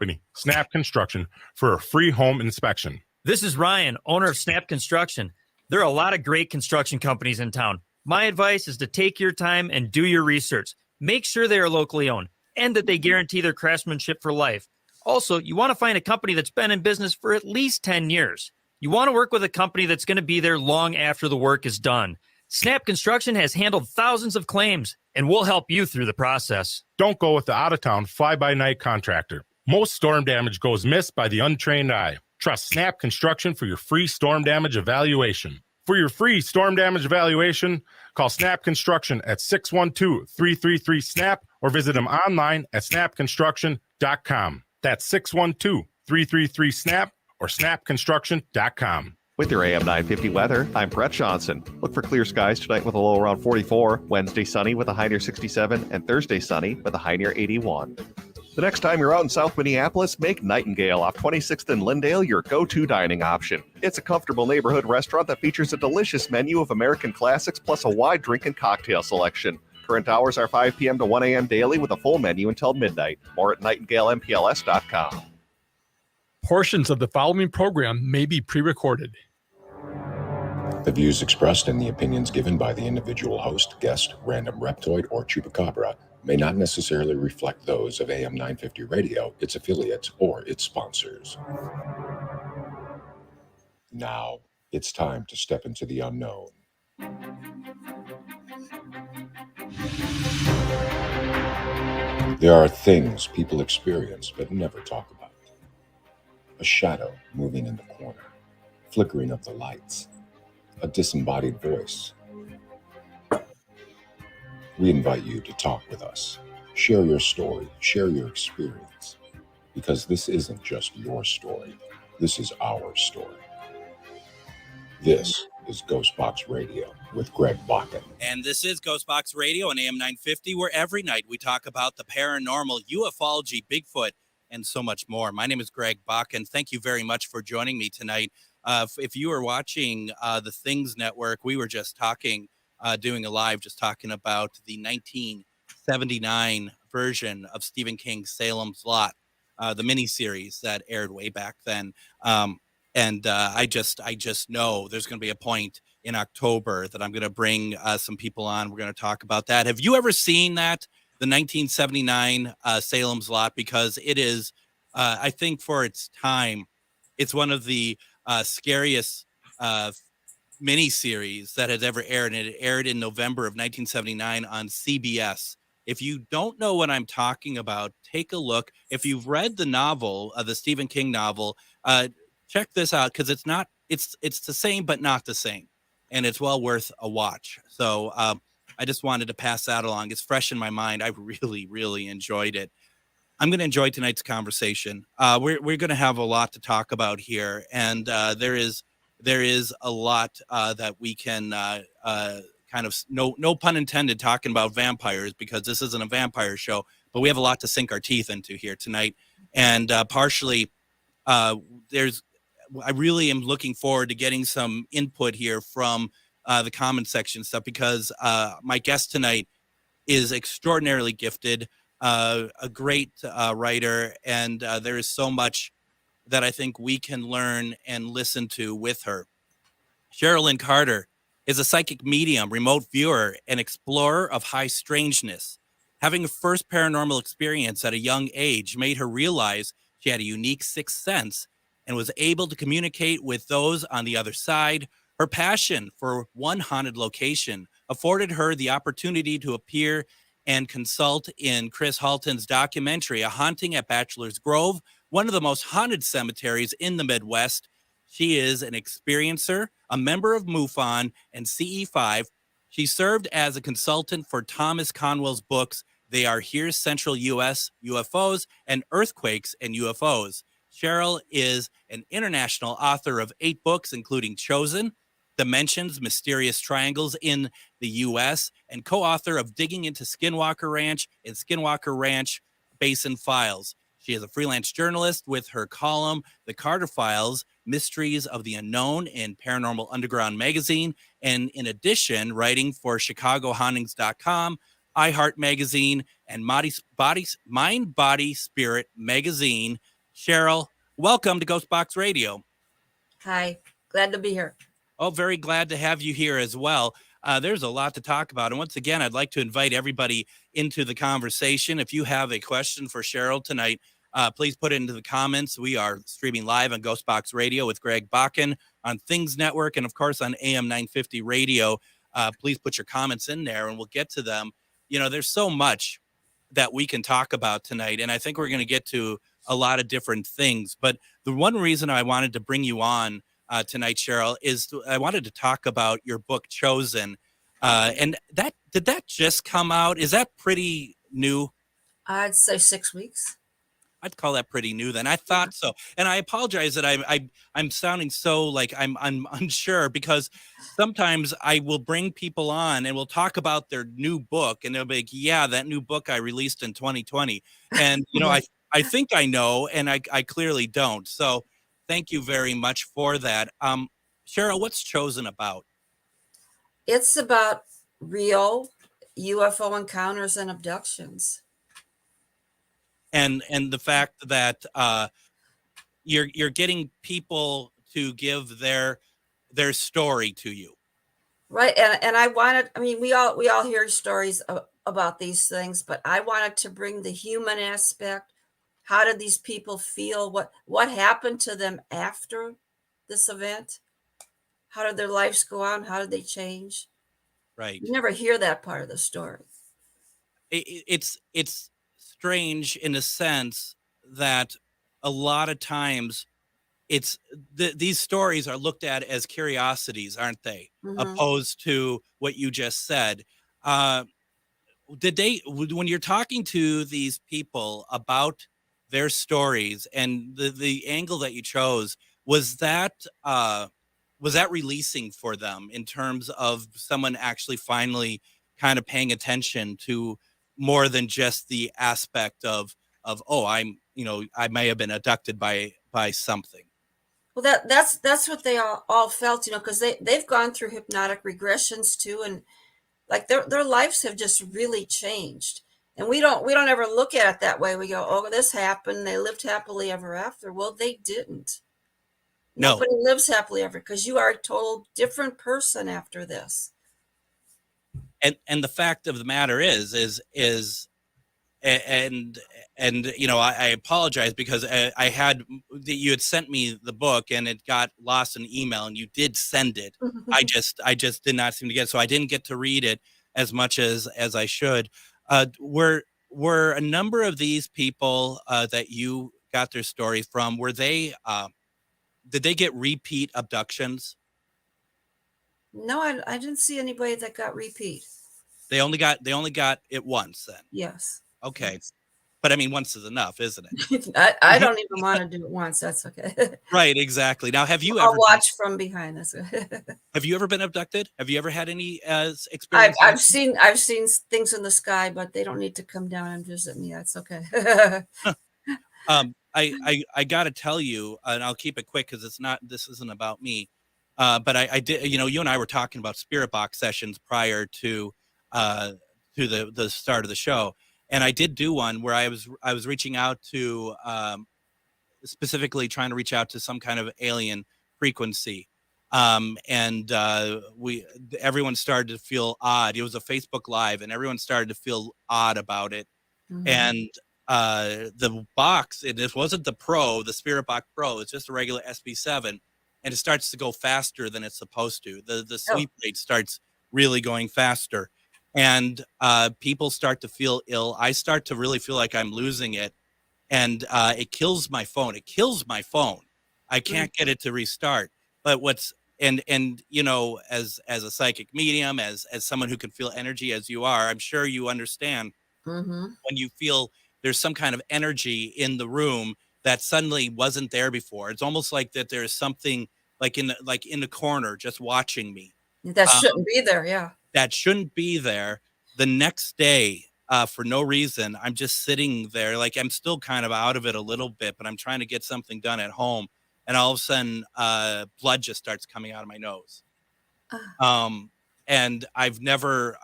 company, Snap Construction, for a free home inspection. This is Ryan, owner of Snap Construction. There are a lot of great construction companies in town. My advice is to take your time and do your research. Make sure they are locally owned and that they guarantee their craftsmanship for life. Also, you want to find a company that's been in business for at least 10 years. You want to work with a company that's going to be there long after the work is done. Snap Construction has handled thousands of claims, and we'll help you through the process. Don't go with the out-of-town, fly-by-night contractor. Most storm damage goes missed by the untrained eye. Trust Snap Construction for your free storm damage evaluation. For your free storm damage evaluation, call Snap Construction at 612-333-SNAP or visit them online at snapconstruction.com. That's 612-333-SNAP or snapconstruction.com. With your AM 950 weather, I'm Brett Johnson. Look for clear skies tonight with a low around 44, Wednesday sunny with a high near 67, and Thursday sunny with a high near 81. The next time you're out in South Minneapolis, make Nightingale off 26th and Lyndale your go-to dining option. It's a comfortable neighborhood restaurant that features a delicious menu of American classics plus a wide drink and cocktail selection. Current hours are 5 p.m. to 1 a.m. daily with a full menu until midnight. More at nightingalempls.com. Portions of the following program may be pre-recorded. The views expressed and the opinions given by the individual host, guest, random reptoid, or chupacabra may not necessarily reflect those of AM 950 Radio, its affiliates, or its sponsors. Now, it's time to step into the unknown. There are things people experience but never talk about. A shadow moving in the corner, flickering of the lights, a disembodied voice. We invite you to talk with us. Share your story, share your experience, because this isn't just your story. This is our story. This is GhostBox Radio with Greg Bakun. And this is GhostBox Radio on AM 950, where every night we talk about the paranormal, ufology, Bigfoot, and so much more. My name is Greg Bakun. Thank you very much for joining me tonight. If you are watching the Things Network, we were just doing a live, just talking about the 1979 version of Stephen King's Salem's Lot, the miniseries that aired way back then. I just know there's going to be a point in October that I'm going to bring some people on. We're going to talk about that. Have you ever seen that? The 1979 Salem's Lot, because it is, I think for its time, it's one of the scariest miniseries that has ever aired, and it aired in November of 1979 on CBS. If you don't know what I'm talking about, take a look. If you've read the novel, the Stephen King novel, check this out, because it's the same but not the same, and it's well worth a watch. So I just wanted to pass that along. It's fresh in my mind. I really, really enjoyed it. I'm going to enjoy tonight's conversation. We're going to have a lot to talk about here, and there is a lot that we can kind of, no pun intended, talking about vampires, because this isn't a vampire show, but we have a lot to sink our teeth into here tonight. And partially, I really am looking forward to getting some input here from the comment section stuff, because my guest tonight is extraordinarily gifted, a great writer, and there is so much that I think we can learn and listen to with her. Cheryl Lynn Carter is a psychic medium, remote viewer, and explorer of high strangeness. Having a first paranormal experience at a young age made her realize she had a unique sixth sense and was able to communicate with those on the other side. Her passion for one haunted location afforded her the opportunity to appear and consult in Chris Halton's documentary, A Haunting at Bachelor's Grove, one of the most haunted cemeteries in the Midwest. She is an experiencer, a member of MUFON and CE5. She served as a consultant for Thomas Conwell's books, They Are Here, Central U.S. UFOs, and Earthquakes and UFOs. Cheryl is an international author of 8 books, including Chosen, Dimensions, Mysterious Triangles in the U.S., and co-author of Digging into Skinwalker Ranch and Skinwalker Ranch Basin Files. She is a freelance journalist with her column, The Carter Files, Mysteries of the Unknown in Paranormal Underground magazine, and in addition, writing for ChicagoHauntings.com, iHeart Magazine, and Mind, Body, Spirit magazine. Cheryl, welcome to GhostBox Radio. Hi, glad to be here. Oh, very glad to have you here as well. There's a lot to talk about. And once again, I'd like to invite everybody into the conversation. If you have a question for Cheryl tonight, please put it into the comments. We are streaming live on GhostBox Radio with Greg Bakun on Things Network and, of course, on AM 950 Radio. Please put your comments in there and we'll get to them. You know, there's so much that we can talk about tonight, and I think we're going to get to a lot of different things. But the one reason I wanted to bring you on tonight, Cheryl, is I wanted to talk about your book, Chosen. And did that just come out? Is that pretty new? I'd say 6 weeks. I'd call that pretty new then. I thought so. And I apologize that I'm sounding so like I'm unsure, because sometimes I will bring people on and we'll talk about their new book and they'll be like, yeah, that new book I released in 2020. And, you know, I think I know, and I clearly don't. So thank you very much for that. Cheryl, what's Chosen about? It's about real UFO encounters and abductions. And the fact that you're getting people to give their story to you, Right. And I mean, we all hear stories about these things, but I wanted to bring the human aspect. How did these people feel? What happened to them after this event? How did their lives go on? How did they change? right? You never hear that part of the story. It's strange in a sense that a lot of times these stories are looked at as curiosities, aren't they? Mhm. Opposed to what you just said. When you're talking to these people about their stories and the angle that you chose, was that releasing for them in terms of someone actually finally kind of paying attention to more than just the aspect of oh, I may have been abducted by something? Well, that's what they all felt, because they've gone through hypnotic regressions too, and like their lives have just really changed. And we don't ever look at it that way. We go, oh, this happened. They lived happily ever after. Well, they didn't. No. Nobody lives happily ever, because you are a total different person after this. And the fact of the matter is I apologize because you had sent me the book and it got lost in email, and you did send it. I just did not seem to get it, so I didn't get to read it as much as I should. Were a number of these people that you got their stories from, did they get repeat abductions? No, I didn't see anybody that got repeat. They only got it once then. Yes. Okay. Yes. But I mean, once is enough, isn't it? I don't even want to do it once. That's okay. Right, exactly. Now, have you I'll ever watch from behind this? have you ever been abducted? Have you ever had any experience? I've seen things in the sky, but they don't need to come down and visit me. That's okay. I got to tell you, and I'll keep it quick because this isn't about me. But I did, you and I were talking about spirit box sessions prior to the start of the show. And I did do one where I was reaching out to, specifically trying to reach out to some kind of alien frequency. And everyone started to feel odd. It was a Facebook Live, and everyone started to feel odd about it. Mm-hmm. And the box, this wasn't the Spirit Box Pro, it's just a regular SB7, and it starts to go faster than it's supposed to. The sweep rate starts really going faster. And people start to feel ill. I start to really feel like I'm losing it. And it kills my phone. I can't get it to restart. But as a psychic medium, as someone who can feel energy as you are, I'm sure you understand when you feel there's some kind of energy in the room that suddenly wasn't there before. It's almost like that there's something like in the corner just watching me. That shouldn't be there, yeah. That shouldn't be there. The next day, for no reason, I'm just sitting there, like I'm still kind of out of it a little bit, but I'm trying to get something done at home, and all of a sudden, blood just starts coming out of my nose. And I've never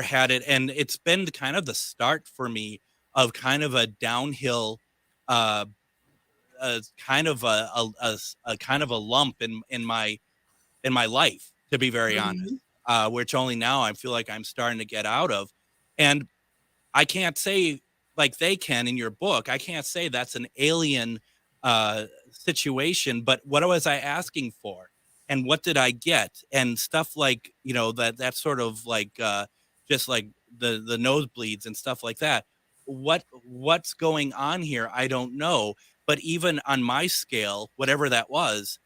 had it, and it's been kind of the start for me of kind of a downhill kind of a kind of a lump in my life, to be very honest, which only now I feel like I'm starting to get out of. And I can't say, like they can in your book, I can't say that's an alien situation, but what was I asking for? And what did I get? And stuff like, that sort of like, just like the nosebleeds and stuff like that. What's going on here? I don't know. But even on my scale, whatever that was,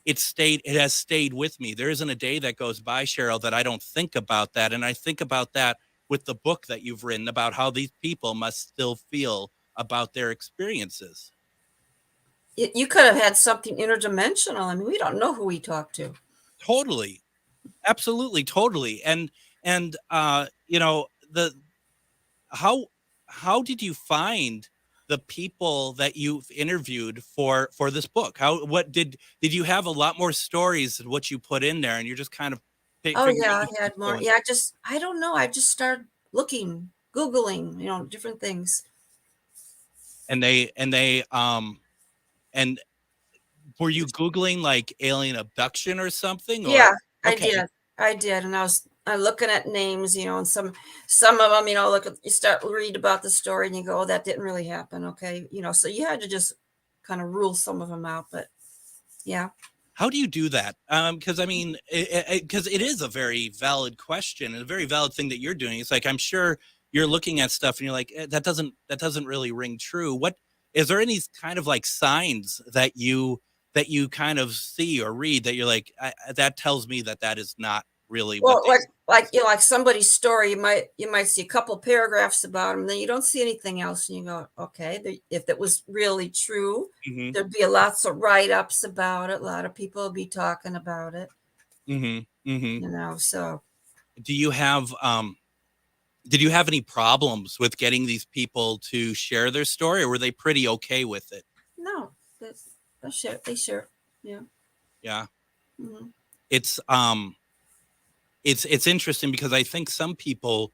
it has stayed with me. There isn't a day that goes by, Cheryl, that I don't think about that. And I think about that with the book that you've written about how these people must still feel about their experiences. You could have had something interdimensional. I mean, we don't know who we talked to. Totally. Absolutely. Totally. And how did you find the people that you've interviewed for this book? What did you have a lot more stories than what you put in there, and you're just kind of I had more. Yeah, I don't know. I just started looking, Googling, different things. And and were you Googling like alien abduction or something? Or? Yeah, Okay. I did. And I was looking at names, and some of them, you start read about the story and you go, oh, that didn't really happen. Okay. So you had to just kind of rule some of them out, but yeah. How do you do that? Because I mean, because it is a very valid question and a very valid thing that you're doing. It's like, I'm sure you're looking at stuff and you're like, that doesn't really ring true. What is there any kind of like signs that you kind of see or read that you're like, that tells me that is not really well, like somebody's story, you might see a couple paragraphs about them, then you don't see anything else, and you go, okay, if it was really true, there'd be lots of write-ups about it. A lot of people would be talking about it. So do you have did you have any problems with getting these people to share their story, or were they pretty okay with it? No, they share. Yeah. It's interesting because I think some people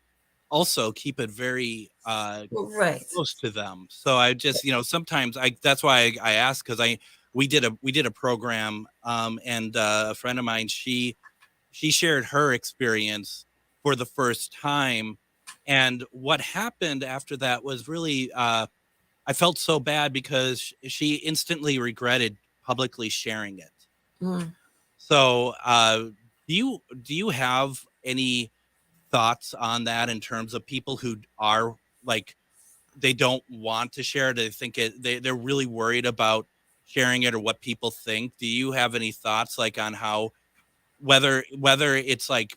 also keep it very close to them. So I just, sometimes that's why I ask, because we did a program and a friend of mine, she shared her experience for the first time. And what happened after that was really, I felt so bad because she instantly regretted publicly sharing it. So, do you have any thoughts on that in terms of people who are like, they don't want to share it? They think they're really worried about sharing it or what people think. Do you have any thoughts like on how, whether it's like,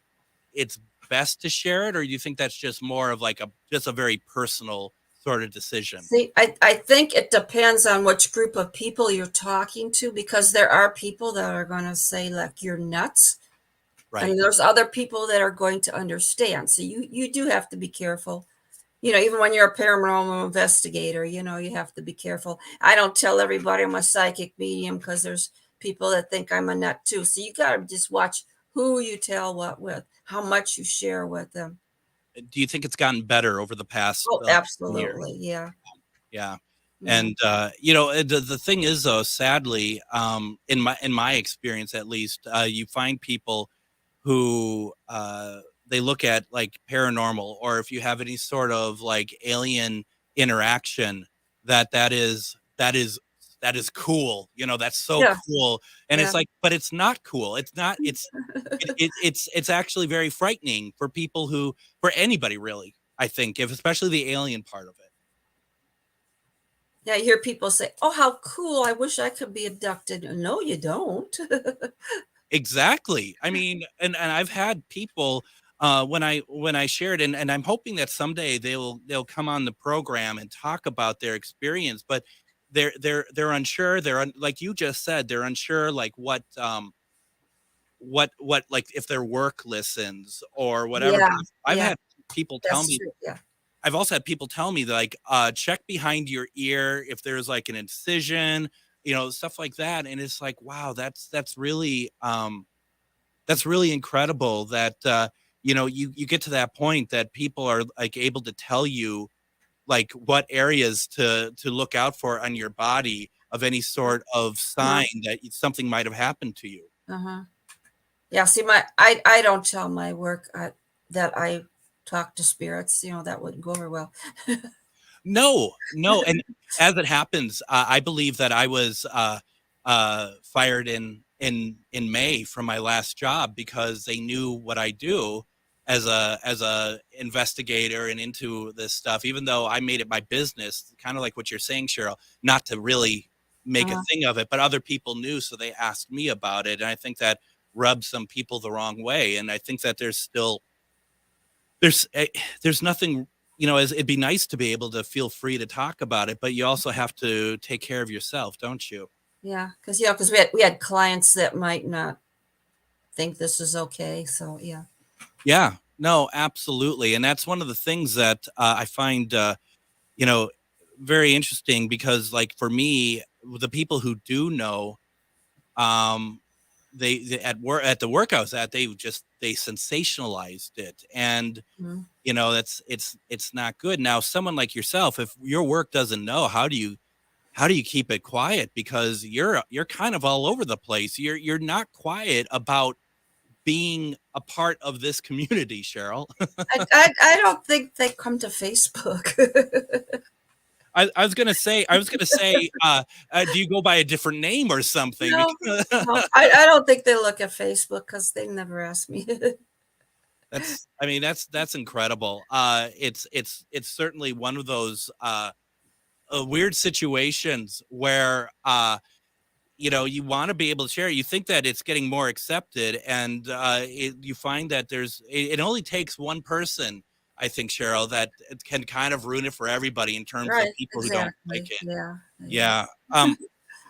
it's best to share it, or do you think that's just more of like just a very personal sort of decision? See, I think it depends on which group of people you're talking to, because there are people that are going to say like, you're nuts. Right. And there's other people that are going to understand. So you do have to be careful. Even when you're a paranormal investigator, you have to be careful. I don't tell everybody I'm a psychic medium, because there's people that think I'm a nut too. So you got to just watch who you tell what with, how much you share with them. Do you think it's gotten better over the past? Oh, absolutely. Year? Yeah. And the thing is, though, sadly, in my experience at least, you find people who they look at like paranormal, or if you have any sort of like alien interaction, that is cool. That's so cool. And it's like, but it's not cool. It's not. It's actually very frightening for people for anybody really. I think, especially the alien part of it. Yeah, I hear people say, "Oh, how cool! I wish I could be abducted." No, you don't. Exactly. I mean, and I've had people when I shared, and I'm hoping that someday they'll come on the program and talk about their experience, but they're unsure. Like you just said, they're unsure like what like if their work listens or whatever. Yeah, I've had people tell me. True. Yeah. I've also had people tell me like, check behind your ear if there's like an incision, stuff like that. And it's like, wow, that's really incredible that, you get to that point that people are like able to tell you like what areas to look out for on your body of any sort of sign that something might have happened to you. Yeah. See, I don't tell my work that I talk to spirits. That wouldn't go over well. No. And as it happens, I believe that I was fired in May from my last job because they knew what I do as a investigator and into this stuff, even though I made it my business, kind of like what you're saying, Cheryl, not to really make a thing of it, but other people knew. So they asked me about it. And I think that rubbed some people the wrong way. And I think that there's nothing, it'd be nice to be able to feel free to talk about it, but you also have to take care of yourself, don't you? Yeah. Cause we had clients that might not think this is okay. So yeah. Yeah, no, absolutely. And that's one of the things that I find, very interesting because, like, for me, the people who do know, they at the work I was at, they sensationalized it. And, it's not good. Now, someone like yourself, if your work doesn't know, how do you keep it quiet? Because you're kind of all over the place. You're not quiet about being a part of this community, Cheryl. I don't think they come to Facebook. I was gonna say, do you go by a different name or something? No, I don't think they look at Facebook because they never ask me. That's incredible. It's certainly one of those weird situations where you want to be able to share. You think that it's getting more accepted, and you find that it only takes one person, I think, Cheryl, that can kind of ruin it for everybody in terms of people who don't like it. Yeah.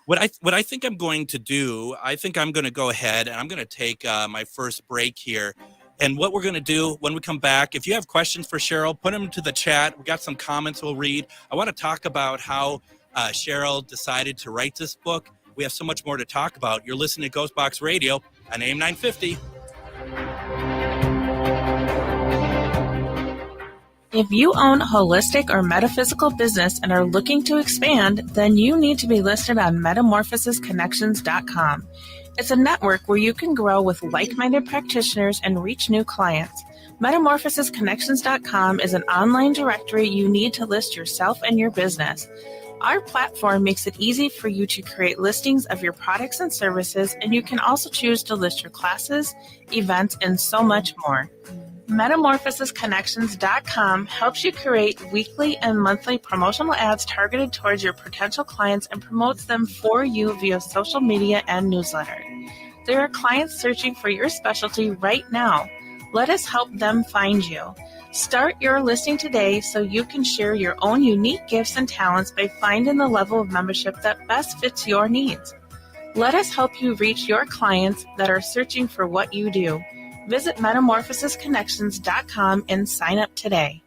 What I think I'm going to do, I think I'm going to go ahead and I'm going to take my first break here. And what we're going to do when we come back, if you have questions for Cheryl, put them into the chat. We got some comments we'll read. I want to talk about how Cheryl decided to write this book. We have so much more to talk about. You're listening to GhostBox Radio on AM 950. If you own a holistic or metaphysical business and are looking to expand, then you need to be listed on metamorphosisconnections.com. It's a network where you can grow with like-minded practitioners and reach new clients. Metamorphosisconnections.com is an online directory you need to list yourself and your business. Our platform makes it easy for you to create listings of your products and services, and you can also choose to list your classes, events, and so much more. Metamorphosisconnections.com helps you create weekly and monthly promotional ads targeted towards your potential clients and promotes them for you via social media and newsletter. There are clients searching for your specialty right now. Let us help them find you. Start your listing today so you can share your own unique gifts and talents by finding the level of membership that best fits your needs. Let us help you reach your clients that are searching for what you do. Visit metamorphosisconnections.com and sign up today.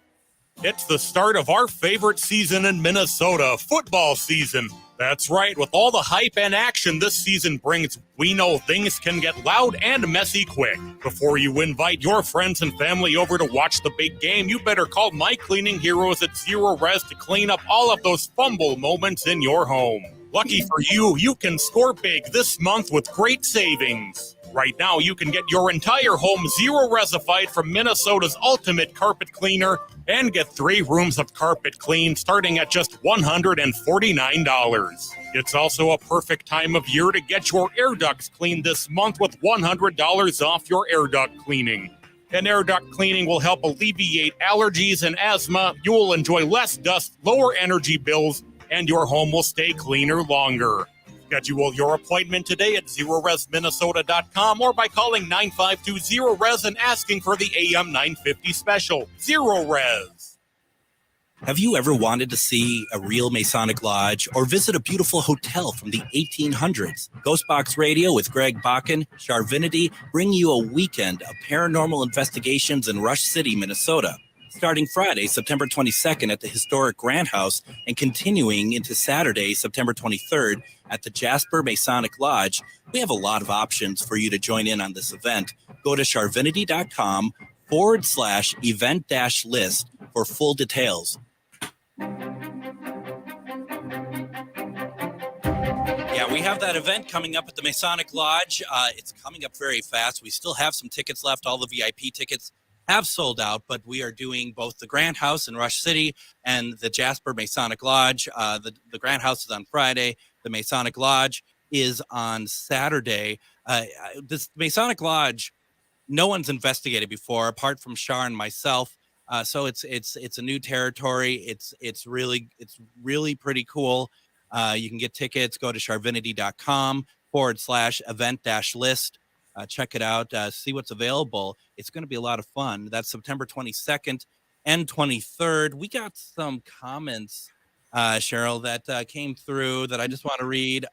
It's the start of our favorite season in Minnesota, football season. That's right, with all the hype and action this season brings, we know things can get loud and messy quick. Before you invite your friends and family over to watch the big game, you better call my cleaning heroes at Zero Res to clean up all of those fumble moments in your home. Lucky for you, you can score big this month with great savings. Right now, you can get your entire home zero-resified from Minnesota's ultimate carpet cleaner and get 3 rooms of carpet clean starting at just $149. It's also a perfect time of year to get your air ducts cleaned this month with $100 off your air duct cleaning. And air duct cleaning will help alleviate allergies and asthma. You will enjoy less dust, lower energy bills, and your home will stay cleaner longer. Schedule your appointment today at ZeroResMinnesota.com or by calling 952-ZERO-RES and asking for the AM 950 special. Zero Res. Have you ever wanted to see a real Masonic lodge or visit a beautiful hotel from the 1800s? GhostBox Radio with Greg Bakun, Charvinity bring you a weekend of paranormal investigations in Rush City, Minnesota. Starting Friday, September 22nd at the historic Grant House and continuing into Saturday, September 23rd at the Jasper Masonic Lodge, we have a lot of options for you to join in on this event. Go to charvinity.com/event-list for full details. Yeah, we have that event coming up at the Masonic Lodge. It's coming up very fast. We still have some tickets left. All the VIP tickets have sold out, but we are doing both the Grand House in Rush City and the Jasper Masonic Lodge. The Grand House is on Friday. The Masonic Lodge is on Saturday. This Masonic Lodge, no one's investigated before, apart from Shar and myself. So it's a new territory. It's really pretty cool. You can get tickets. Go to charvinity.com/event-list. Check it out. See what's available. It's going to be a lot of fun. That's September 22nd and 23rd. We got some comments, Cheryl, that came through that I just want to read.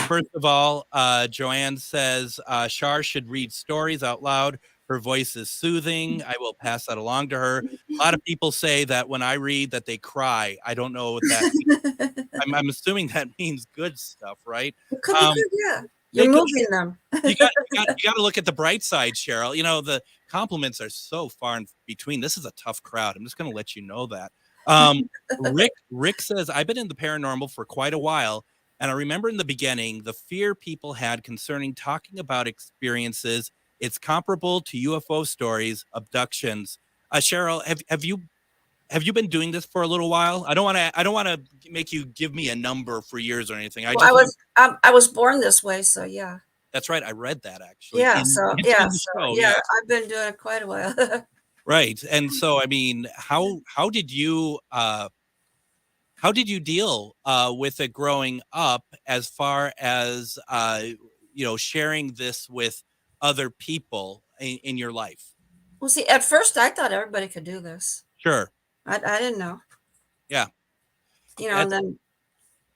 First of all, Joanne says, Shar should read stories out loud. Her voice is soothing. I will pass that along to her. A lot of people say that when I read that they cry. I don't know what that means. I'm assuming that means good stuff, right? Yeah. You're moving them. you got to look at the bright side, Cheryl. You know, the compliments are so far in between. This is a tough crowd. I'm just going to let you know that. Rick says, I've been in the paranormal for quite a while. And I remember in the beginning, the fear people had concerning talking about experiences. It's comparable to UFO stories, abductions. Cheryl, have you been doing this for a little while? I don't want to make you give me a number for years or anything. I was born this way, so yeah. That's right. I read that actually. Yeah. I've been doing it quite a while. Right. And so, I mean, how did you deal with it growing up, as far as sharing this with other people in your life? Well, see, at first I thought everybody could do this. Sure. I didn't know. Yeah. And then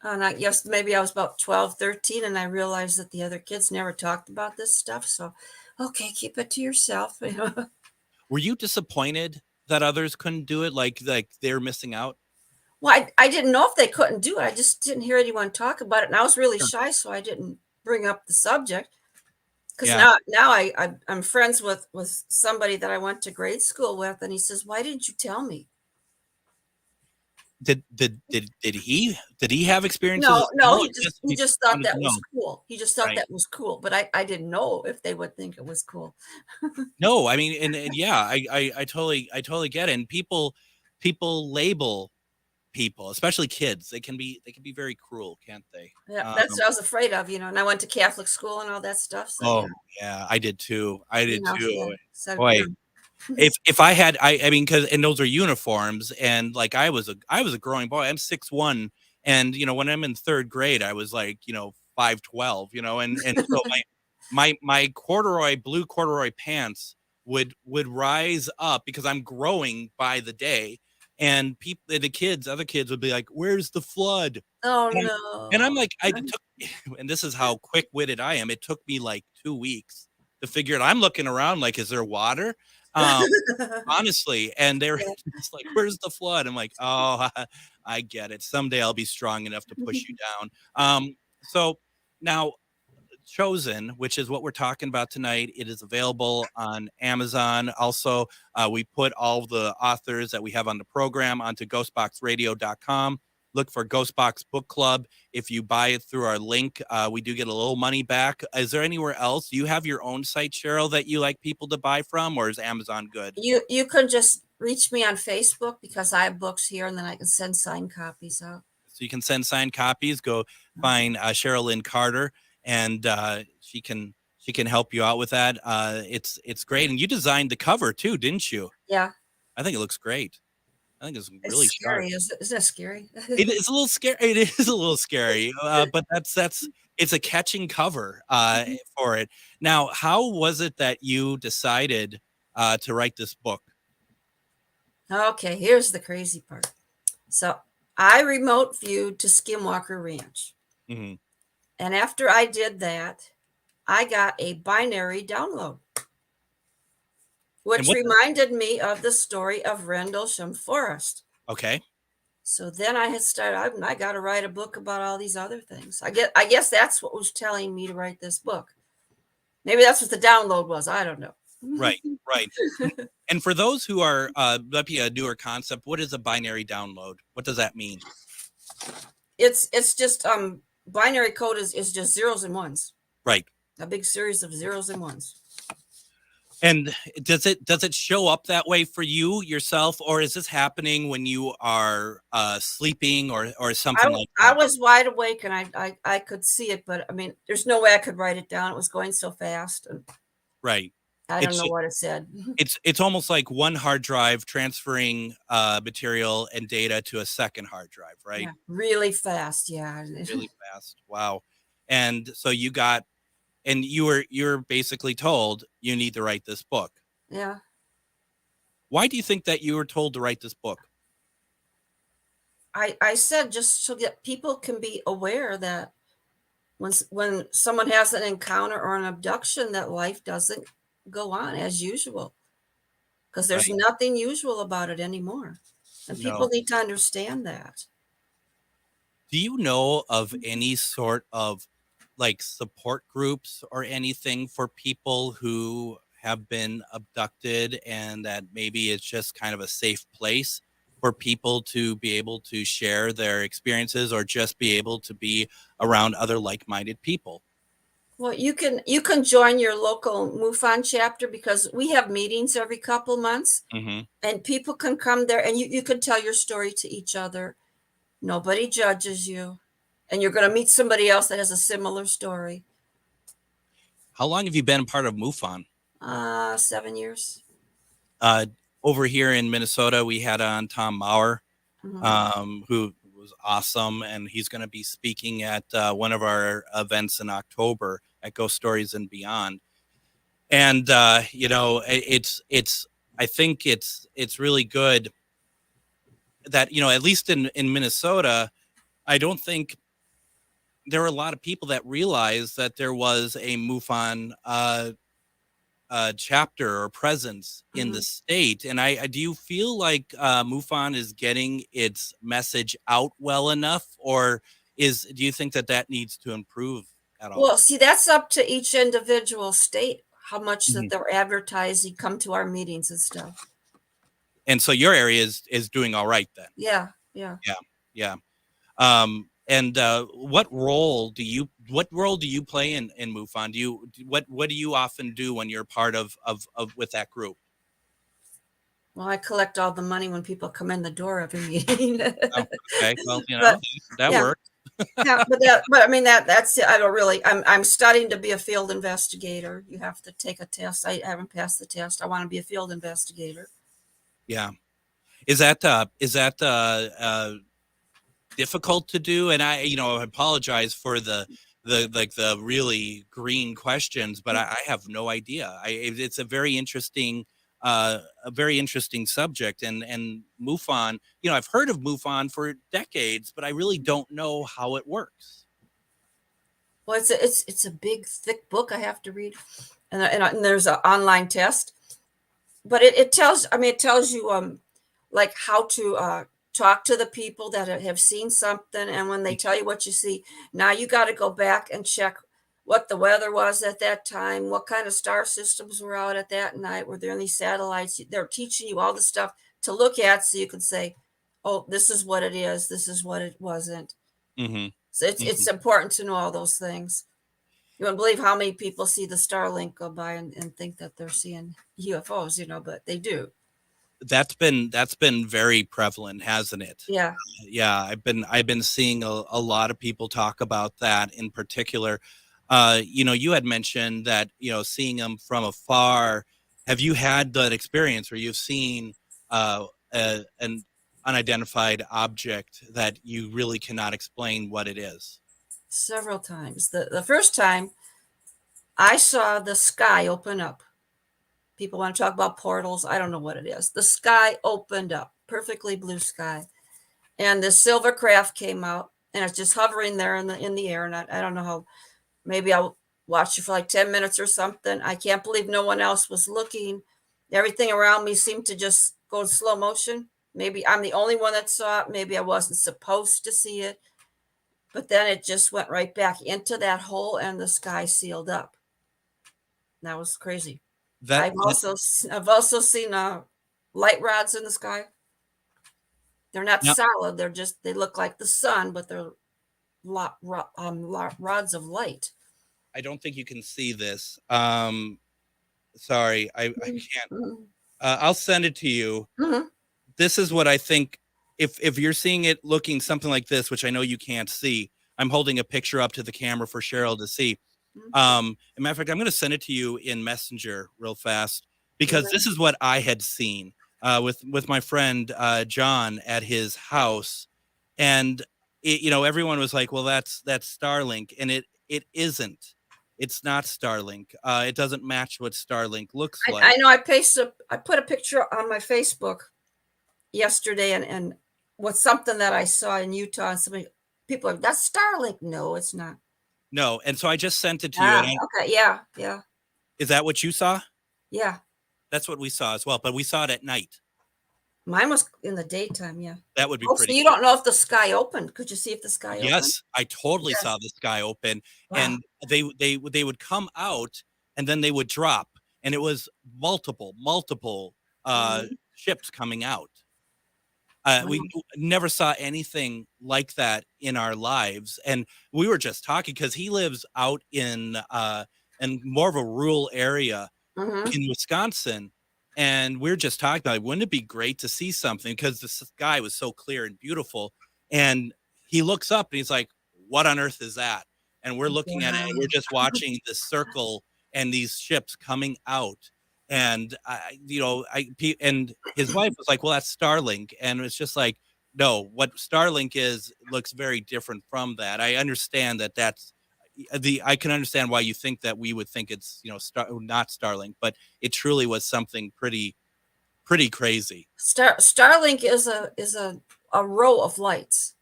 I guess maybe I was about 12, 13, and I realized that the other kids never talked about this stuff. So, okay, keep it to yourself. Were you disappointed that others couldn't do it? Like they're missing out? Well, I didn't know if they couldn't do it. I just didn't hear anyone talk about it. And I was really shy, so I didn't bring up the subject. Because now I'm friends with somebody that I went to grade school with, and he says, "Why didn't you tell me?" Did he have experiences? No, he just thought that was cool. He just thought that was cool, but I didn't know if they would think it was cool. No, I mean, and yeah, I totally get it. And people label people, especially kids. They can be very cruel, can't they? Yeah, that's what I was afraid of, and I went to Catholic school and all that stuff. So, yeah, I did too. So, boy, if I had, I mean, and those are uniforms, and like I was a growing boy. I'm 6'1", and when I'm in third grade, I was like 5'12", and so my blue corduroy pants would rise up because I'm growing by the day. And other kids would be like, "Where's the flood?" Oh, no. And I'm like, and this is how quick-witted I am. It took me like 2 weeks to figure it. I'm looking around like, is there water? Honestly. And they're just like, "Where's the flood?" I'm like, "Oh, I get it. Someday I'll be strong enough to push you down." So now, Chosen, which is what we're talking about tonight, it is available on Amazon. Also, we put all the authors that we have on the program onto ghostboxradio.com. Look for Ghostbox Book Club. If you buy it through our link, we do get a little money back. Is there anywhere else? Do you have your own site, Cheryl, that you like people to buy from, or is Amazon good? You can just reach me on Facebook, because I have books here, and then I can send signed copies out. So you can send signed copies. Go find Cheryl Lynn Carter, and she can help you out with that. It's great. And you designed the cover too, didn't you? Yeah. I think it looks great. I think it's really scary. Isn't it scary? It's a little scary. It is a little scary, but it's a catching cover for it. Now, how was it that you decided to write this book? Okay, here's the crazy part. So I remote viewed to Skinwalker Ranch. Mm-hmm. And after I did that, I got a binary download, which reminded me of the story of Rendlesham Forest. Okay. So then I got to write a book about all these other things. I guess that's what was telling me to write this book. Maybe that's what the download was. I don't know. Right. And for those who are might be a newer concept, what is a binary download? What does that mean? It's just binary code is just zeros and ones. Right. A big series of zeros and ones. And does it show up that way for you yourself, or is this happening when you are sleeping or something like that? I was wide awake and I could see it, but I mean, there's no way I could write it down. It was going so fast. And Right. I don't know what it said. It's almost like one hard drive transferring material and data to a second hard drive, right? Yeah, really fast. Yeah. Really fast. Wow. And so you're basically told you need to write this book. Yeah. Why do you think that you were told to write this book? I said just so that people can be aware that when someone has an encounter or an abduction, that life doesn't go on as usual, because there's Right. nothing usual about it anymore, and No. people need to understand that. Do you know of any sort of like support groups or anything for people who have been abducted, and that maybe it's just kind of a safe place for people to be able to share their experiences or just be able to be around other like-minded people? Well, you can join your local MUFON chapter, because we have meetings every couple months, Mm-hmm. and people can come there, and you can tell your story to each other. Nobody judges you, and you're going to meet somebody else that has a similar story. How long have you been part of MUFON? 7 years. Over here in Minnesota, we had on Tom Maurer, Mhm. who was awesome, and he's going to be speaking at one of our events in October at Ghost Stories and Beyond. And I think it's really good that, at least in Minnesota, I don't think there were a lot of people that realized that there was a MUFON chapter or presence in the state. And I do you feel like MUFON is getting its message out well enough, or do you think that needs to improve at all? Well, see, that's up to each individual state, how much that they're advertising, come to our meetings and stuff. And so your area is doing all right then. Yeah. Yeah. And what role do you play in MUFON? What do you often do when you're part of with that group? Well, I collect all the money when people come in the door every meeting. Oh, okay, well, that yeah. works. Yeah, but I mean that's it. I don't really. I'm studying to be a field investigator. You have to take a test. I haven't passed the test. I want to be a field investigator. Yeah, is that difficult to do? And I apologize for the really green questions, but I have no idea. It's a very interesting subject, and MUFON, I've heard of MUFON for decades, but I really don't know how it works. Well, it's a big, thick book I have to read, and there's an online test, but it tells you like how to talk to the people that have seen something, and when they tell you what you see, now you got to go back and check what the weather was at that time, what kind of star systems were out at that night, were there any satellites? They're teaching you all the stuff to look at, so you can say, oh, this is what it is, this is what it wasn't. Mm-hmm. So it's important to know all those things. You wouldn't believe how many people see the Starlink go by and think that they're seeing UFOs, but they do. That's been very prevalent, hasn't it? Yeah. Yeah, I've been seeing a lot of people talk about that in particular. You had mentioned that, seeing them from afar. Have you had that experience where you've seen an unidentified object that you really cannot explain what it is? Several times. The first time I saw the sky open up. People want to talk about portals. I don't know what it is. The sky opened up, perfectly blue sky. And the silver craft came out, and it's just hovering there in the air. And I don't know how, maybe I'll watch it for like 10 minutes or something. I can't believe no one else was looking. Everything around me seemed to just go in slow motion. Maybe I'm the only one that saw it. Maybe I wasn't supposed to see it. But then it just went right back into that hole, and the sky sealed up. That was crazy. I've also seen light rods in the sky. They're not solid. They look like the sun, but they're rods of light. I don't think you can see this. Sorry, I can't. Mhm. I'll send it to you. Mhm. This is what I think. If you're seeing it looking something like this, which I know you can't see, I'm holding a picture up to the camera for Cheryl to see. As a matter of fact, I'm going to send it to you in Messenger real fast, because this is what I had seen with my friend John at his house, and everyone was like, "Well, that's Starlink," and it isn't. It's not Starlink. It doesn't match what Starlink looks like. I know. I put a picture on my Facebook yesterday, and with something that I saw in Utah, and some people are, that's Starlink. No, it's not. No, and so I just sent it to you. And Okay, yeah. Is that what you saw? Yeah. That's what we saw as well, but we saw it at night. Mine was in the daytime, yeah. That would be pretty. So you don't know if the sky opened. Could you see if the sky opened? Yes, I totally saw the sky open. Wow. And they would come out and then they would drop, and it was multiple ships coming out. We never saw anything like that in our lives, and we were just talking because he lives out in more of a rural area in Wisconsin. And we're just talking about, wouldn't it be great to see something? Because the sky was so clear and beautiful. And he looks up and he's like, what on earth is that? And we're looking at it, and we're just watching this circle and these ships coming out. And, and his wife was like, well, that's Starlink. And it's just like, no, what Starlink is looks very different from that. I understand that's I can understand why you think that we would think it's, not Starlink, but it truly was something pretty crazy. Starlink is a row of lights,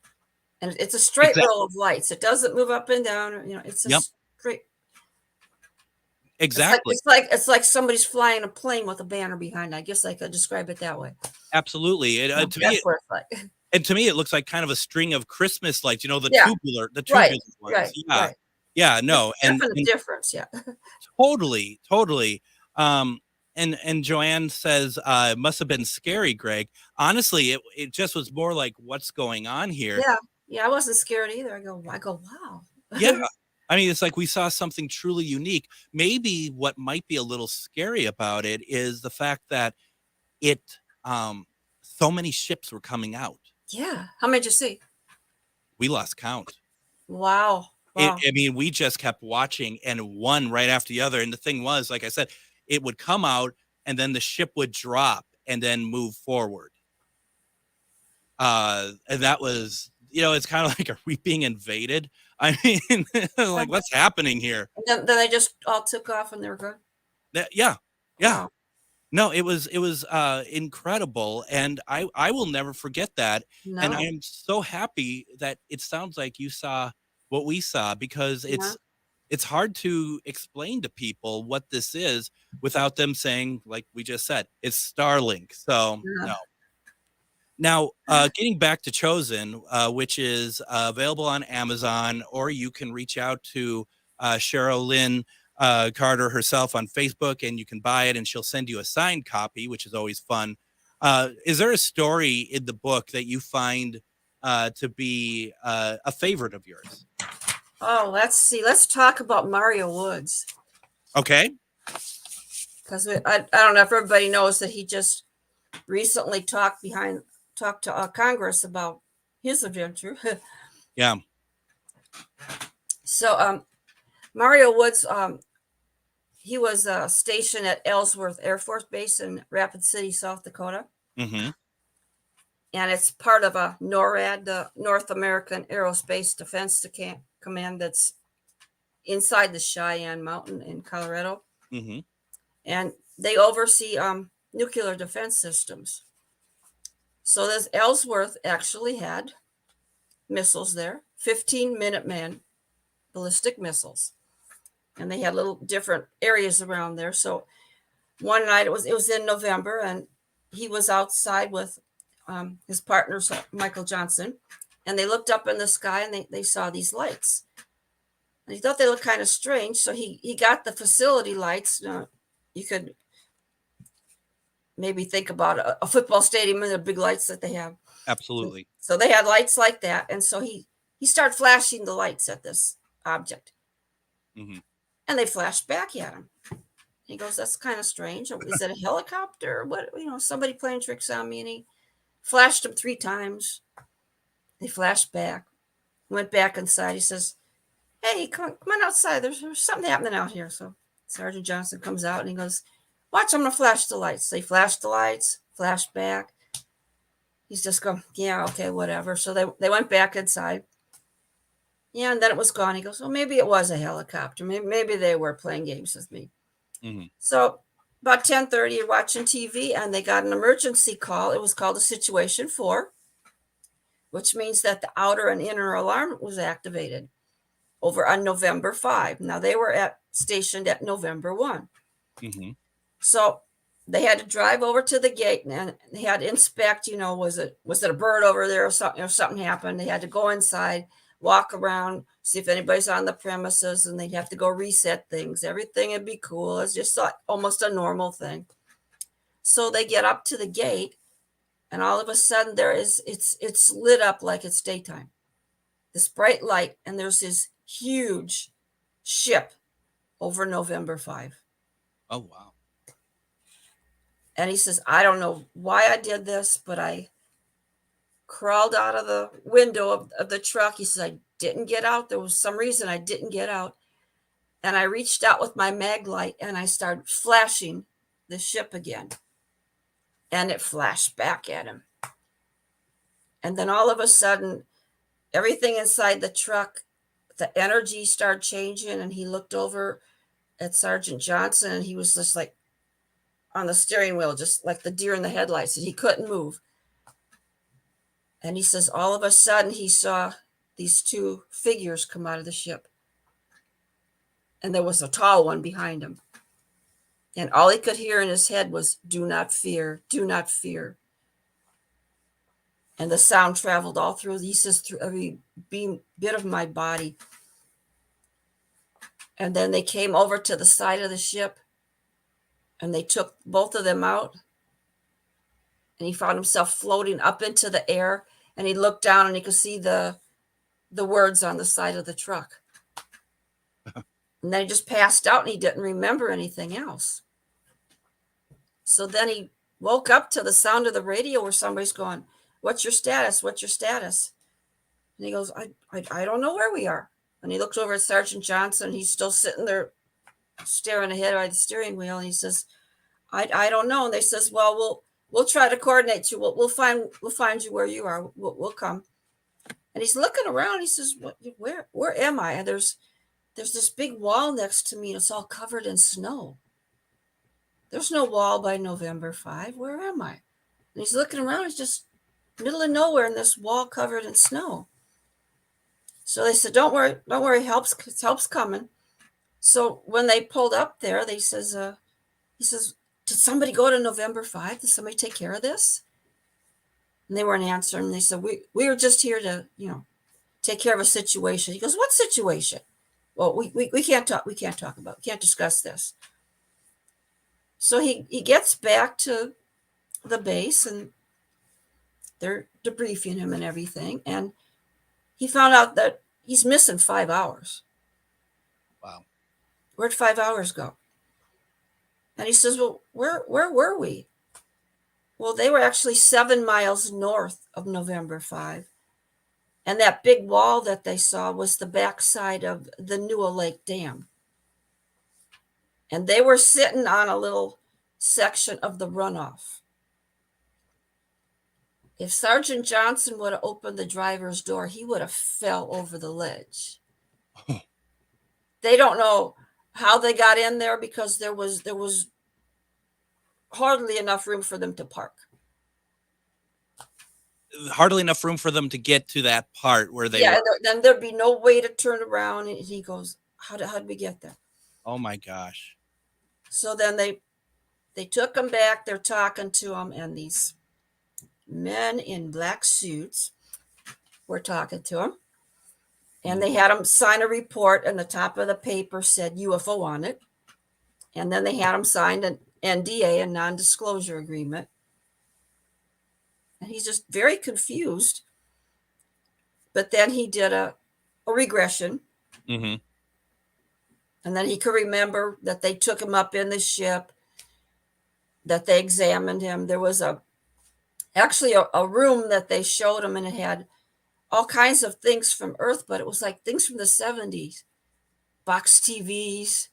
and it's a straight row of lights. It doesn't move up and down. It's a straight. Exactly. It's like somebody's flying a plane with a banner behind. I guess I could describe it that way. Absolutely. That's what it's like. And to me, it looks like kind of a string of Christmas lights. The tubular ones. Right. Yeah, no, and difference, yeah. Totally. And Joanne says, it must have been scary, Greg. Honestly, it just was more like, what's going on here? Yeah, I wasn't scared either. I go, wow. Yeah, I mean, it's like we saw something truly unique. Maybe what might be a little scary about it is the fact that so many ships were coming out. Yeah, how many did you see? We lost count. Wow. I mean, we just kept watching, and one right after the other. And the thing was, like I said, it would come out and then the ship would drop and then move forward. And that was, it's kind of like, are we being invaded? I mean, like, what's happening here? And then they just all took off and they were good. Yeah. Wow. No, it was incredible. And I will never forget that. No. And I am so happy that it sounds like you saw what we saw, because it's hard to explain to people what this is without them saying, like we just said, it's Starlink. So no. Now, getting back to Chosen, which is available on Amazon, or you can reach out to Cheryl Lynn Carter herself on Facebook, and you can buy it, and she'll send you a signed copy, which is always fun. Is there a story in the book that you find to be a favorite of yours? Oh, let's see. Let's talk about Mario Woods. Okay. Because I don't know if everybody knows that he just recently talked to Congress about his adventure. Yeah. So Mario Woods, he was stationed at Ellsworth Air Force Base in Rapid City, South Dakota. Mm-hmm. And it's part of a NORAD, the North American Aerospace Defense Command, that's inside the Cheyenne Mountain in Colorado. Mm-hmm. And they oversee nuclear defense systems. So this Ellsworth actually had missiles there, 15 Minuteman ballistic missiles. And they had little different areas around there. So one night, it was in November, and he was outside with his partner, Michael Johnson, and they looked up in the sky, and they saw these lights. And he thought they looked kind of strange, so he got the facility lights. You could maybe think about a football stadium and the big lights that they have. Absolutely. So they had lights like that, and so he he started flashing the lights at this object. Mm-hmm. And they flashed back at him. He goes, that's kind of strange. Is it a helicopter? What, somebody playing tricks on me? And he flashed them 3 times. They flashed back, went back inside. He says, hey, come on outside. There's something happening out here. So Sergeant Johnson comes out and he goes, watch, I'm going to flash the lights. They flashed the lights, flashed back. He's just going, yeah, okay, whatever. So they went back inside. Yeah, and then it was gone. He goes, well, maybe it was a helicopter. Maybe they were playing games with me. Mm-hmm. So about 10:30, you're watching TV, and they got an emergency call. It was called a Situation 4, which means that the outer and inner alarm was activated over on November 5. Now, they were stationed at November 1. Mm-hmm. So they had to drive over to the gate, and they had to inspect, was it a bird over there or something, something happened. They had to go inside, walk around, see if anybody's on the premises, and they'd have to go reset things. Everything would be cool. It's just almost a normal thing. So they get up to the gate, and all of a sudden it's lit up like it's daytime. This bright light, and there's this huge ship over November 5. Oh, wow. And he says, I don't know why I did this, but I crawled out of the window of the truck. He says, I didn't get out. There was some reason I didn't get out. And I reached out with my mag light and I started flashing the ship again. And it flashed back at him. And then all of a sudden, everything inside the truck, the energy started changing. And he looked over at Sergeant Johnson and he was just like on the steering wheel, just like the deer in the headlights, and he couldn't move. And he says, all of a sudden, he saw these 2 figures come out of the ship. And there was a tall one behind him. And all he could hear in his head was, do not fear, do not fear. And the sound traveled all through, he says, through every bit of my body. And then they came over to the side of the ship, and they took both of them out. And he found himself floating up into the air. And he looked down and he could see the words on the side of the truck. And then he just passed out and he didn't remember anything else. So then he woke up to the sound of the radio where somebody's going, what's your status? What's your status? And he goes, I don't know where we are. And he looks over at Sergeant Johnson. He's still sitting there staring ahead by the steering wheel. And he says, I don't know. And they says, well, we'll try to coordinate you. We'll find you where you are. We'll come. And he's looking around. He says, where am I? And there's this big wall next to me. And it's all covered in snow. There's no wall by November 5. Where am I? And he's looking around. It's just middle of nowhere in this wall covered in snow. So they said, don't worry, help's coming. So when they pulled up there, he says, did somebody go to November 5? Did somebody take care of this? And they weren't answering. They said, we were just here to, take care of a situation. He goes, what situation? Well, we can't talk. We can't talk about. We can't discuss this. So he gets back to the base and they're debriefing him and everything. And he found out that he's missing 5 hours. Wow. Where'd 5 hours go? And he says, well, where were we? Well, they were actually 7 miles north of November 5. And that big wall that they saw was the backside of the Newell Lake Dam. And they were sitting on a little section of the runoff. If Sergeant Johnson would have opened the driver's door, he would have fell over the ledge. They don't know how they got in there because there was hardly enough room for them to park. Hardly enough room for them to get to that part where they were. Then there'd be no way to turn around. And he goes, how'd we get there? Oh my gosh. So then they took him back. They're talking to him, and these men in black suits were talking to him. And they had him sign a report, and the top of the paper said UFO on it. And then they had him sign an NDA, a non-disclosure agreement. And he's just very confused. but then he did a regression. Mm-hmm. And then he could remember that they took him up in the ship, that they examined him. There was actually a room that they showed him, and it had all kinds of things from Earth, but it was like things from the 70s, box TVs,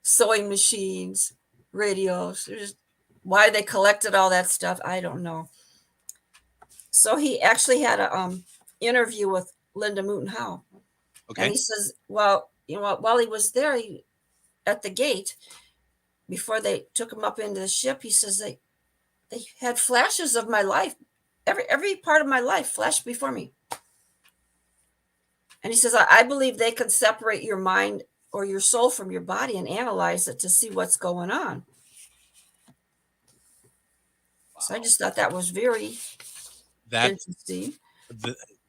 sewing machines, radios. Why they collected all that stuff, I don't know. So he actually had a interview with Linda Moulton Howe. Okay. And he says, well, while he was there, at the gate, before they took him up into the ship, he says they had flashes of my life. Every part of my life flashed before me. And he says, I believe they can separate your mind or your soul from your body and analyze it to see what's going on. Wow. So I just thought that was very interesting.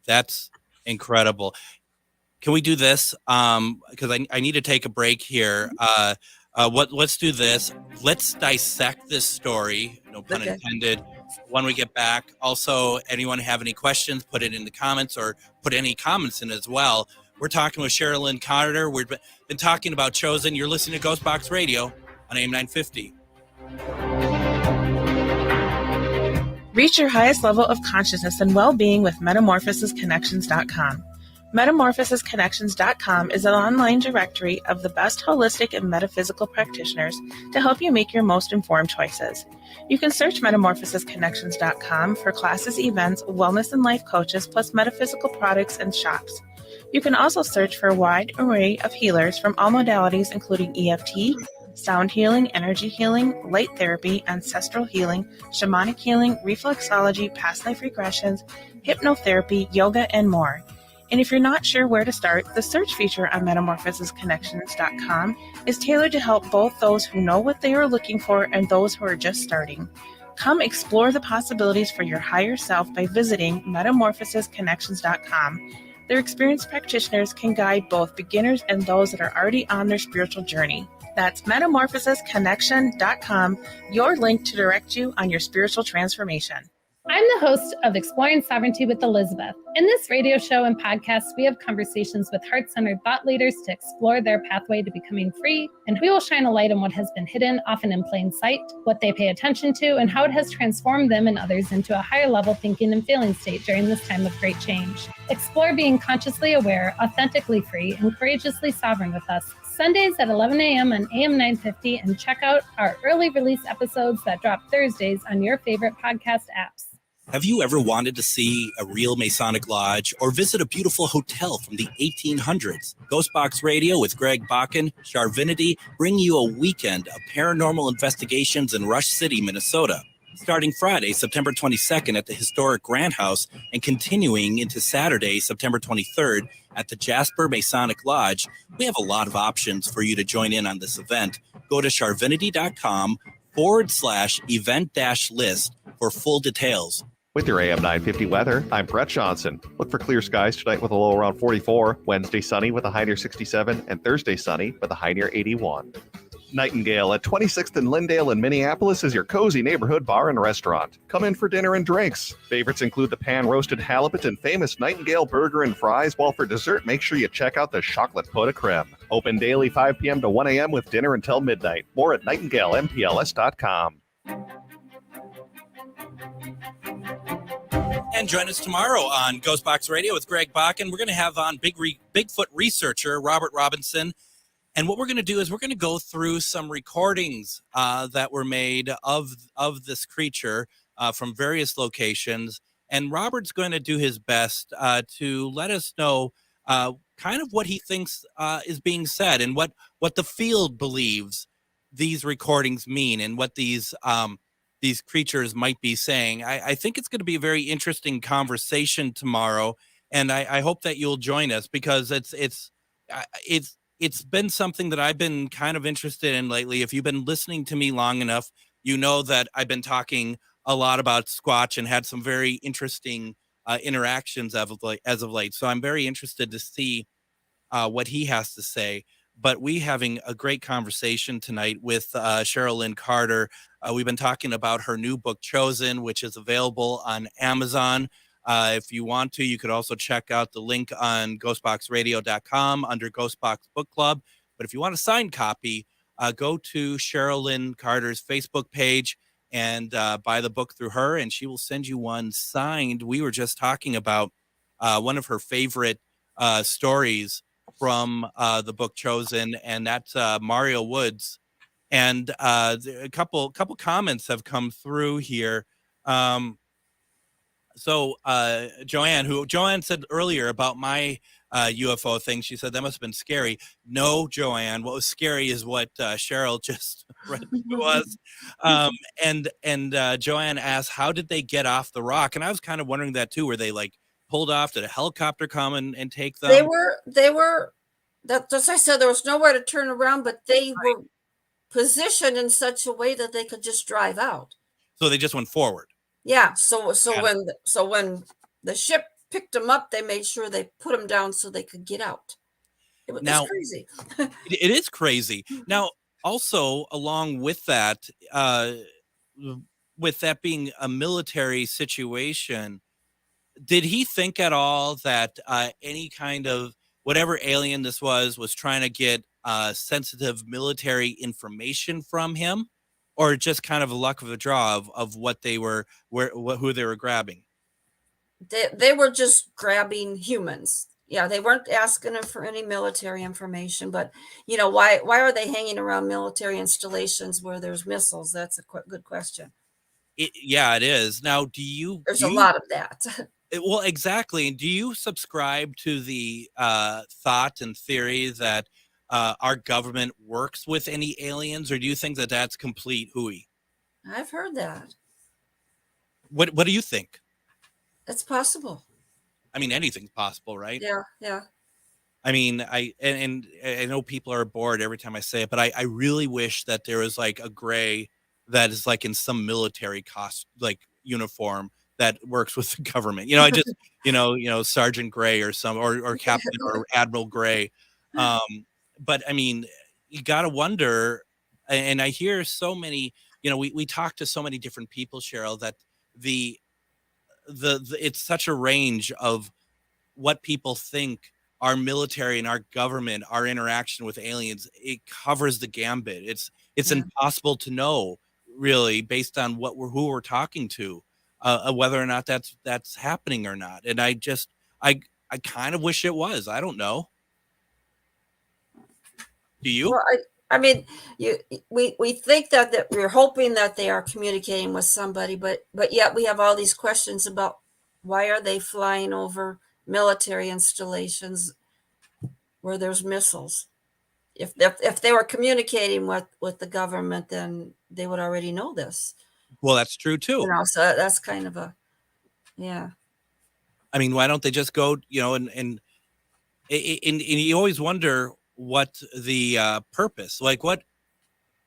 That's incredible. Can we do this? Because I need to take a break here. Let's do this. Let's dissect this story, no pun intended, when we get back. Also, anyone have any questions, put it in the comments or put any comments in as well. We're talking with Cheryl Lynn Carter. We've been talking about Chosen. You're listening to GhostBox Radio on AM 950. Reach your highest level of consciousness and well-being with metamorphosisconnections.com. Metamorphosisconnections.com is an online directory of the best holistic and metaphysical practitioners to help you make your most informed choices. You can search metamorphosisconnections.com for classes, events, wellness and life coaches, plus metaphysical products and shops. You can also search for a wide array of healers from all modalities, including EFT, sound healing, energy healing, light therapy, ancestral healing, shamanic healing, reflexology, past life regressions, hypnotherapy, yoga, and more. And if you're not sure where to start, the search feature on metamorphosisconnections.com is tailored to help both those who know what they are looking for and those who are just starting. Come explore the possibilities for your higher self by visiting metamorphosisconnections.com. Their experienced practitioners can guide both beginners and those that are already on their spiritual journey. That's metamorphosisconnection.com, your link to direct you on your spiritual transformation. I'm the host of Exploring Sovereignty with Elizabeth. In this radio show and podcast, we have conversations with heart-centered thought leaders to explore their pathway to becoming free, and we will shine a light on what has been hidden, often in plain sight, what they pay attention to, and how it has transformed them and others into a higher level thinking and feeling state during this time of great change. Explore being consciously aware, authentically free, and courageously sovereign with us. Sundays at 11 a.m. on AM 950, and check out our early release episodes that drop Thursdays on your favorite podcast apps. Have you ever wanted to see a real Masonic lodge or visit a beautiful hotel from the 1800s? GhostBox Radio with Greg Bakun, Charvinity bring you a weekend of paranormal investigations in Rush City, Minnesota. Starting Friday, September 22nd at the historic Grand House and continuing into Saturday, September 23rd at the Jasper Masonic Lodge, we have a lot of options for you to join in on this event. Go to charvinity.com/event-list for full details. With your AM 950 weather, I'm Brett Johnson. Look for clear skies tonight with a low around 44, Wednesday sunny with a high near 67, and Thursday sunny with a high near 81. Nightingale at 26th and Lyndale in Minneapolis is your cozy neighborhood bar and restaurant. Come in for dinner and drinks. Favorites include the pan-roasted halibut and famous Nightingale burger and fries, while for dessert, make sure you check out the chocolate pot de creme. Open daily 5 p.m. to 1 a.m. with dinner until midnight. More at nightingalempls.com. And join us tomorrow on GhostBox Radio with Greg Bakun. We're going to have on Bigfoot researcher Robert Robinson. And what we're going to do is we're going to go through some recordings that were made of this creature from various locations. And Robert's going to do his best to let us know kind of what he thinks is being said and what the field believes these recordings mean and what these creatures might be saying. I think it's going to be a very interesting conversation tomorrow, and I hope that you'll join us because it's been something that I've been kind of interested in lately. If you've been listening to me long enough, you know that I've been talking a lot about Squatch and had some very interesting interactions as of late. So I'm very interested to see what he has to say. But we having a great conversation tonight with Cheryl Lynn Carter. We've been talking about her new book, Chosen, which is available on Amazon. If you want to, you could also check out the link on ghostboxradio.com under Ghostbox Book Club. But if you want a signed copy, go to Cheryl Lynn Carter's Facebook page and buy the book through her, and she will send you one signed. We were just talking about one of her favorite stories from the book chosen, and that's Mario Woods. And a couple comments have come through here. So Joanne said earlier about my UFO thing. She said that must have been scary. No, Joanne, what was scary is what Cheryl just read to us. And Joanne asked, how did they get off the rock? And I was kind of wondering that too. Were they like pulled off? Did a helicopter come and take them? They were. That's I said, there was nowhere to turn around, but they were positioned in such a way that they could just drive out. So they just went forward. Yeah. So when the ship picked them up, they made sure they put them down so they could get out. It's crazy. It is crazy. Now, also along with that being a military situation, did he think at all that any kind of whatever alien this was trying to get sensitive military information from him, or just kind of a luck of the draw of what they were, who they were grabbing? They were just grabbing humans. Yeah, they weren't asking them for any military information. But why are they hanging around military installations where there's missiles? That's a good question. It is. Now, there's a lot of that. Well, exactly. Do you subscribe to the thought and theory that our government works with any aliens, or do you think that that's complete hooey? I've heard that. What do you think? It's possible. I mean, anything's possible, right? Yeah. I mean, I know people are bored every time I say it, but I really wish that there was like a gray that is like in some military uniform that works with the government. I just, Sergeant Gray or or Captain or Admiral Gray. But I mean, you got to wonder, and I hear so many, we talk to so many different people, Cheryl, that the it's such a range of what people think our military and our government, our interaction with aliens, it covers the gambit. It's impossible to know really based on who we're talking to, whether or not that's happening or not. And I kind of wish it was. I don't know. Do you? Well, I mean, we think that we're hoping that they are communicating with somebody, but yet we have all these questions about why are they flying over military installations where there's missiles? If they were communicating with the government, then they would already know this. Well, that's true too. So that's kind of yeah. I mean, why don't they just go, and you always wonder what the purpose, like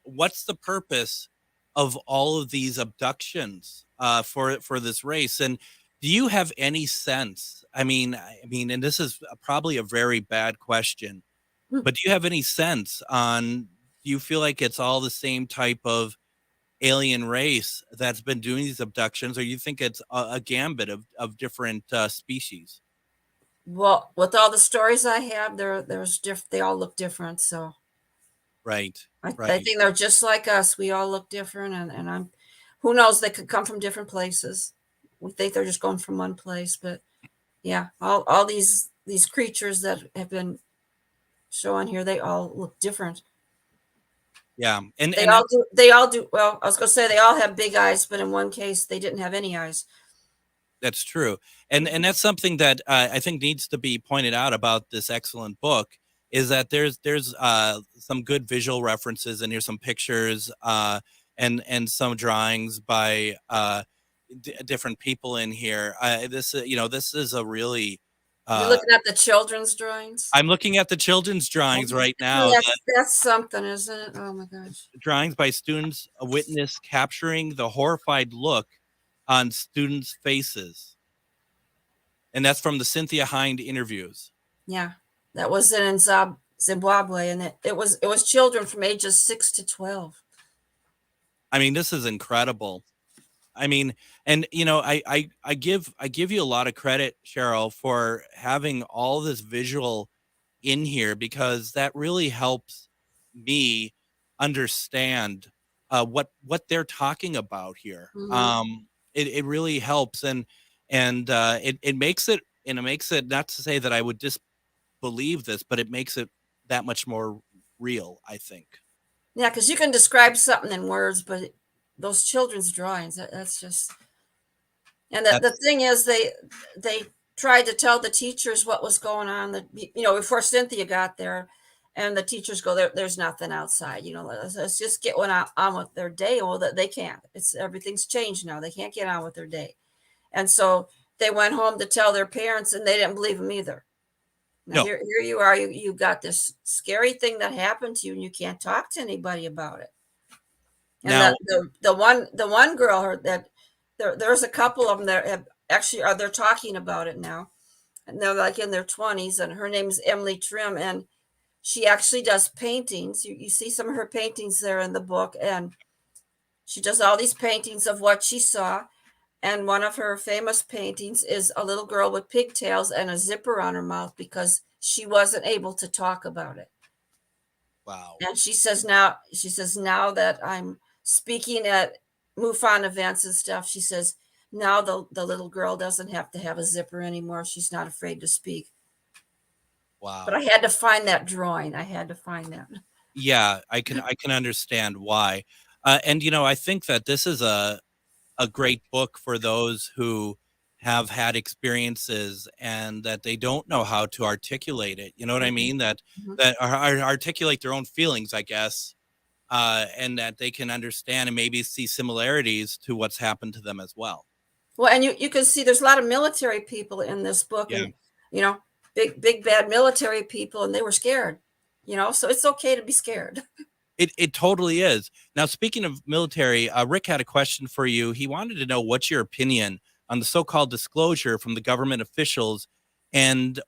what's the purpose of all of these abductions for this race? And do you have any sense? I mean, and this is probably a very bad question, but do you have any sense do you feel like it's all the same type of alien race that's been doing these abductions, or you think it's a gambit of different species? Well, with all the stories I have, they all look different. So, right. I think they're just like us. We all look different, and who knows? They could come from different places. We think they're just going from one place, but yeah, all these creatures that have been shown here, they all look different. Yeah, and they all do. Well, I was going to say they all have big eyes, but in one case, they didn't have any eyes. That's true. And that's something that I think needs to be pointed out about this excellent book, is that there's some good visual references, and here's some pictures and some drawings by different people in here. This is a really you're looking at the children's drawings? I'm looking at the children's drawings right now. That's something, isn't it? Oh my gosh. Drawings by students, a witness capturing the horrified look on students' faces. And that's from the Cynthia Hind interviews. Yeah, that was in Zimbabwe, and it was children from ages 6 to 12. I mean, this is incredible. I mean, and I give you a lot of credit, Cheryl, for having all this visual in here, because that really helps me understand what they're talking about here. It really helps, and it makes it, not to say that I would disbelieve this, but it makes it that much more real, I think. Yeah, because you can describe something in words, but those children's drawings, that's just. And the thing is, they tried to tell the teachers what was going on. That before Cynthia got there, and the teachers go, there's nothing outside. Let's just get on with their day. Well, that they can't. Everything's changed now. They can't get on with their day, and so they went home to tell their parents, and they didn't believe them either. Now, No. here you are. You got this scary thing that happened to you, and you can't talk to anybody about it. And Now, the one girl that there's a couple of them that have actually they're talking about it now, and they're like in their 20s, and her name is Emily Trim, and she actually does paintings. You see some of her paintings there in the book, and she does all these paintings of what she saw. And one of her famous paintings is a little girl with pigtails and a zipper on her mouth because she wasn't able to talk about it. wow. And she says now that I'm speaking at MUFON events and stuff, she says now the little girl doesn't have to have a zipper anymore. She's not afraid to speak. Wow. But I had to find that drawing. I had to find that. Yeah, I can understand why. And I think that this is a great book for those who have had experiences and that they don't know how to articulate it. You know what I mean? That articulate their own feelings, I guess, and that they can understand and maybe see similarities to what's happened to them as well. Well, and you can see there's a lot of military people in this book, Yeah. and big bad military people, and they were scared. So it's okay to be scared. It totally is. Now, speaking of military, Rick had a question for you. He wanted to know what's your opinion on the so-called disclosure from the government officials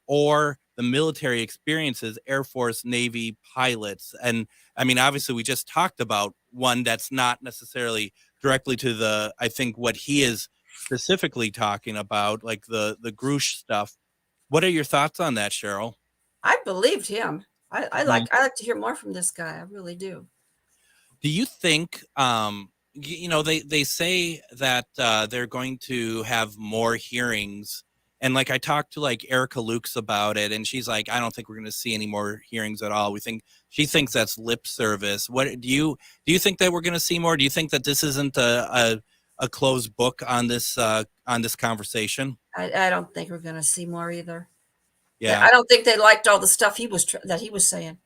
or the military experiences, Air Force, Navy pilots. And I mean, obviously, we just talked about one that's not necessarily directly to I think what he is specifically talking about, like the Grush stuff. What are your thoughts on that, Cheryl? I believed him. I like to hear more from this guy. I really do. Do you think, they say that they're going to have more hearings, and like I talked to like Erica Lukes about it, and she's like, I don't think we're going to see any more hearings at all. She thinks that's lip service. What do you think that we're going to see more? Do you think that this isn't a closed book on this conversation? I don't think we're going to see more either. Yeah, I don't think they liked all the stuff that he was saying.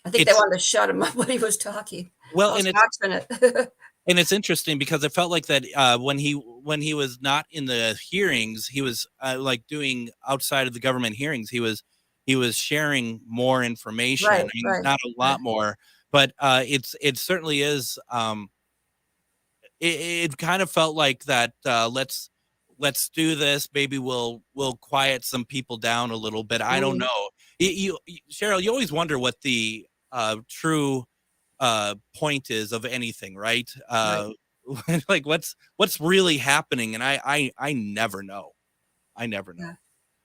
I think they wanted to shut him up when he was talking. Well, and it's interesting because it felt like that when he was not in the hearings, he was like doing outside of the government hearings. He was sharing more information. Right, I mean, right, not a lot more, but it certainly is. It kind of felt like that. Let's do this. Maybe we'll quiet some people down a little bit. I don't know. Cheryl, you always wonder what the true point is of anything, right? Like what's really happening, and I never know. I never know.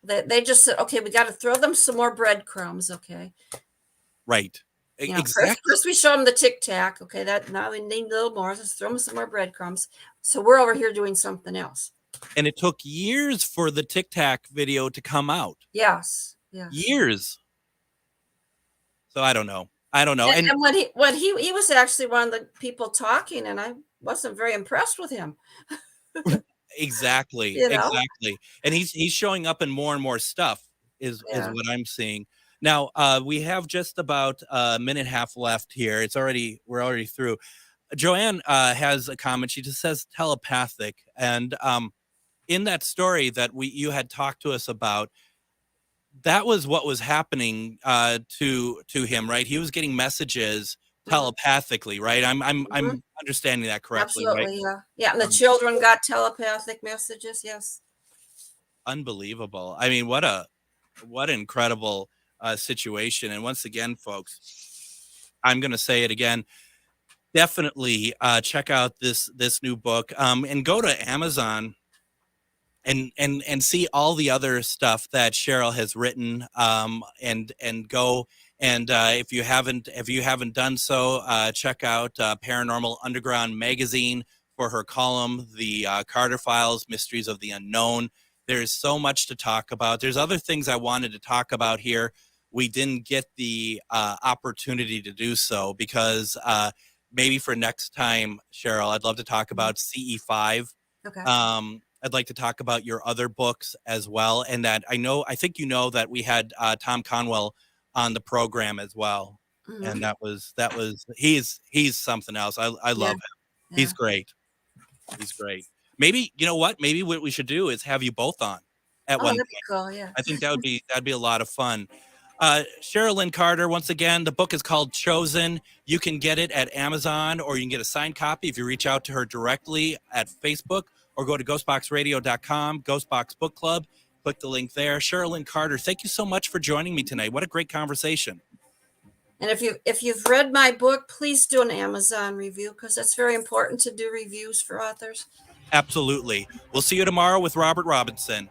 Yeah. They just said, okay, we got to throw them some more breadcrumbs, okay? Right. Exactly. First we show them the Tic Tac, okay? That now we need a little more. Let's throw them some more breadcrumbs. So we're over here doing something else. And it took years for the Tic Tac video to come out. Yes. Years. So I don't know. And when he was actually one of the people talking, and I wasn't very impressed with him. Exactly. Exactly. And he's showing up in more and more stuff is what I'm seeing. Now, we have just about a minute and a half left here. We're already through. Joanne has a comment. She just says telepathic. And in that story that you had talked to us about, that was what was happening to him, right? He was getting messages telepathically, right? I'm understanding that correctly, Absolutely, right? Yeah. And the children got telepathic messages, yes. Unbelievable. I mean, what an incredible situation. And once again, folks, I'm going to say it again. definitely check out this new book, and go to Amazon and see all the other stuff that Cheryl has written, and go and if you haven't done so, check out Paranormal Underground magazine for her column, the Carter Files, Mysteries of the Unknown. There's so much to talk about. There's other things I wanted to talk about here. We didn't get the opportunity to do so because maybe for next time, Cheryl, I'd love to talk about CE5. Okay. I'd like to talk about your other books as well. And that I think you know that we had Tom Conwell on the program as well. Mm-hmm. And that was he's something else. I love him. Yeah. He's great. He's great. Maybe, you know what? Maybe what we should do is have you both on at one that'd be cool, yeah. I think that'd be a lot of fun. Cheryl Lynn Carter, once again, the book is called Chosen. You can get it at Amazon, or you can get a signed copy if you reach out to her directly at Facebook, or go to ghostboxradio.com, Ghostbox Book Club. Click the link there. Cheryl Lynn Carter, thank you so much for joining me tonight. What a great conversation. And if you've read my book, please do an Amazon review, because it's very important to do reviews for authors. Absolutely. We'll see you tomorrow with Robert Robinson.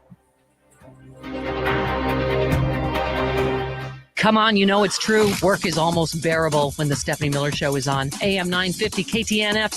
Come on, you know it's true. Work is almost bearable when the Stephanie Miller Show is on. AM 950 KTNF.